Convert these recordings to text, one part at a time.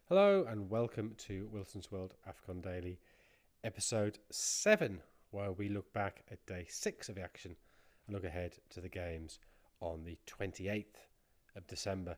Hello and welcome to Wilson's World Afcon Daily, episode 7, where we look back at day 6 of the action and look ahead to the games on the 28th of December.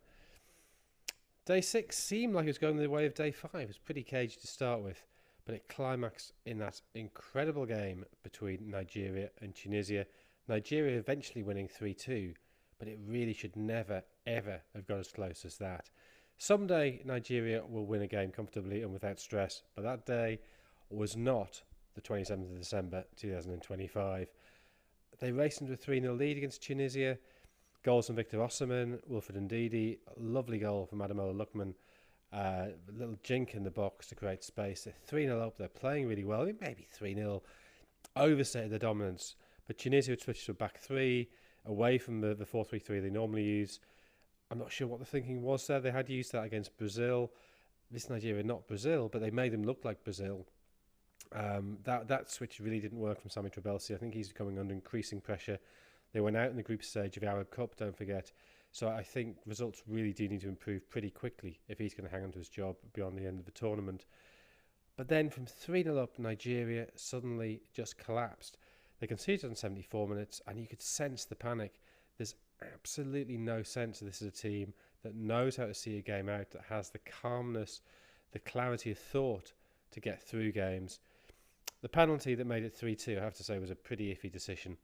Day 6 seemed like it was going the way of day 5. It was pretty cagey to start with, but it climaxed in that incredible game between Nigeria and Tunisia. Nigeria eventually winning 3-2, but it really should never, ever have got as close as that. Someday Nigeria will win a game comfortably and without stress, but that day was not the 27th of December 2025. They raced into a 3-0 lead against Tunisia. Goals from Victor Osimhen, Wilfred Ndidi, a lovely goal from Ademola Lookman, a little jink in the box to create space. They're 3-0 up, they're playing really well. Maybe 3-0 overstated their dominance, but Tunisia would switch to a back three, away from the 4-3-3 they normally use. I'm not sure what the thinking was there. They had used that against Brazil. This Nigeria, not Brazil, but they made them look like Brazil. That switch really didn't work from Sami Trabelsi. I think he's coming under increasing pressure. They went out in the group stage of the Arab Cup, don't forget. So I think results really do need to improve pretty quickly if he's going to hang on to his job beyond the end of the tournament. But then from 3-0 up, Nigeria suddenly just collapsed. They conceded on 74 minutes, and you could sense the panic. There's absolutely no sense that this is a team that knows how to see a game out, that has the calmness, the clarity of thought to get through games. The penalty that made it 3-2, I have to say, was a pretty iffy decision.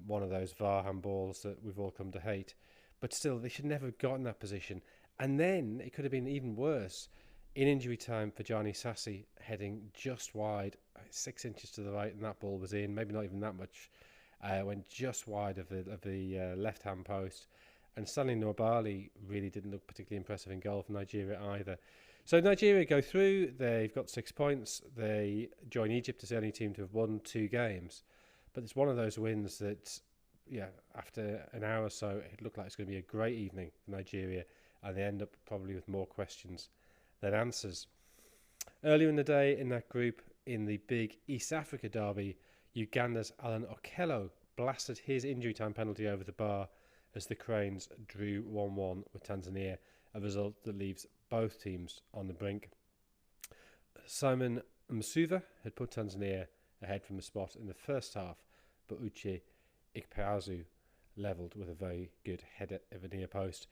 One of those VAR handballs that we've all come to hate. But still, they should never have got in that position. And then it could have been even worse. In injury time, Fajani Sassi heading just wide, 6 inches to the right, and that ball was in. Maybe not even that much. Went just wide of the left-hand post. And Stanley Nwabali really didn't look particularly impressive in goal for Nigeria either. So Nigeria go through. They've got 6 points. They join Egypt as the only team to have won 2 games. But it's one of those wins that, after an hour or so, it looked like it's going to be a great evening for Nigeria. And they end up probably with more questions than answers. Earlier in the day in that group, in the big East Africa derby, Uganda's Alan Okello blasted his injury time penalty over the bar as the Cranes drew 1-1 with Tanzania, a result that leaves both teams on the brink. Simon Msuva had put Tanzania ahead from the spot in the first half, but Uche Ikpeazu levelled with a very good header of a near post.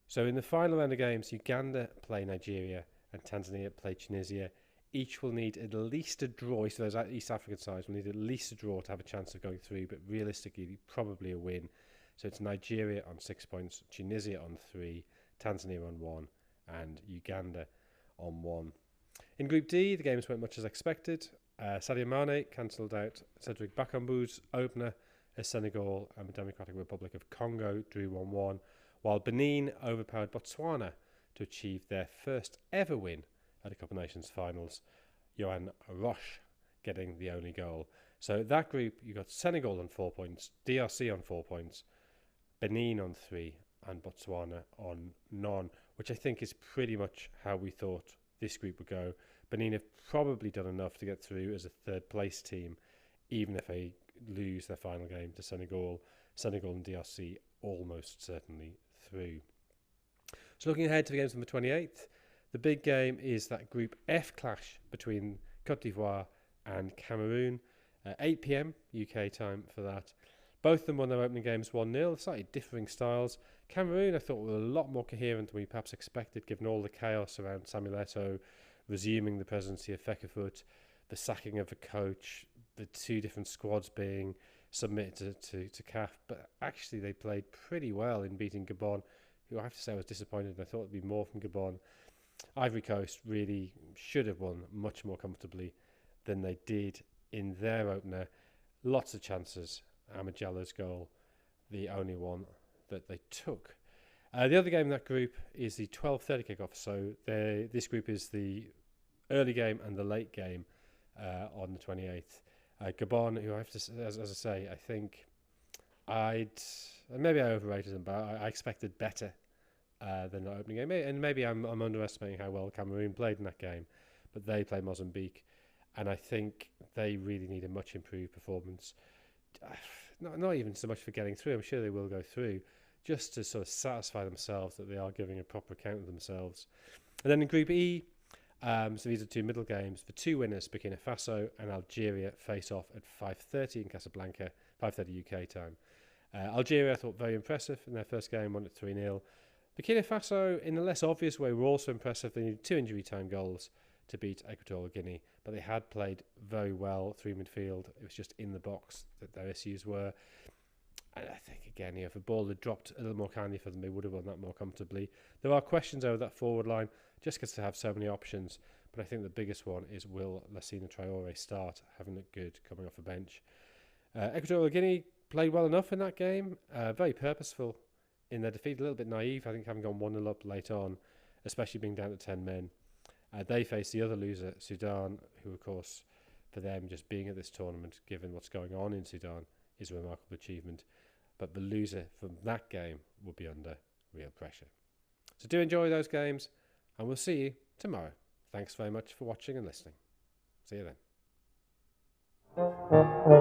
So in the final round of games, Uganda play Nigeria and Tanzania play Tunisia. Each will need at least a draw. So those East African sides will need at least a draw to have a chance of going through, but realistically, probably a win. So it's Nigeria on 6 points, Tunisia on 3, Tanzania on 1, and Uganda on 1. In Group D, the games went much as expected. Sadio Mane cancelled out Cedric Bakambu's opener as Senegal and the Democratic Republic of Congo drew 1-1, while Benin overpowered Botswana to achieve their first ever win at a Cup of Nations finals, Johan Roche getting the only goal. So that group, you got Senegal on 4 points, DRC on 4 points, Benin on 3, and Botswana on none, which I think is pretty much how we thought this group would go. Benin have probably done enough to get through as a third place team, even if they lose their final game to Senegal. Senegal and DRC almost certainly through. So looking ahead to the games on the 28th, the big game is that Group F clash between Cote d'Ivoire and Cameroon. 8 p.m. UK time for that. Both of them won their opening games 1-0, slightly differing styles. Cameroon, I thought, were a lot more coherent than we perhaps expected, given all the chaos around Samuel Eto'o resuming the presidency of Fecafoot, the sacking of a coach, the 2 different squads being submitted to CAF. But actually, they played pretty well in beating Gabon, who I have to say I was disappointed. I thought there'd be more from Gabon. Ivory Coast really should have won much more comfortably than they did in their opener. Lots of chances. Ahmed Diallo's goal, the only one that they took. The other game in that group is the 12:30 kickoff. So this group is the early game and the late game on the 28th. Gabon, who I have to, as I say, I think maybe I overrated them, but I expected better than the opening game. And maybe I'm underestimating how well Cameroon played in that game, but they play Mozambique, and I think they really need a much improved performance. Not even so much for getting through. I'm sure they will go through. just to sort of satisfy themselves that they are giving a proper account of themselves. And then in Group E, so these are two middle games. The two winners, Burkina Faso and Algeria, face off at 5:30 in Casablanca, 5:30 UK time. Algeria, I thought, very impressive in their first game, won it 3-0. Burkina Faso, in a less obvious way, were also impressive. They needed 2 injury time goals to beat Equatorial Guinea, but they had played very well through midfield. It was just in the box that their issues were. And I think, again, if the ball had dropped a little more kindly for them, they would have won that more comfortably. There are questions over that forward line, just because they have so many options. But I think the biggest one is, will Lassina Traore start? Having looked good coming off the bench. Equatorial Guinea played well enough in that game. Very purposeful in their defeat. A little bit naive, I think, having gone 1-0 up late on, especially being down to 10 men. They face the other loser, Sudan, who, of course, for them, just being at this tournament, given what's going on in Sudan, is a remarkable achievement. But the loser from that game will be under real pressure. So do enjoy those games, and we'll see you tomorrow. Thanks very much for watching and listening. See you then.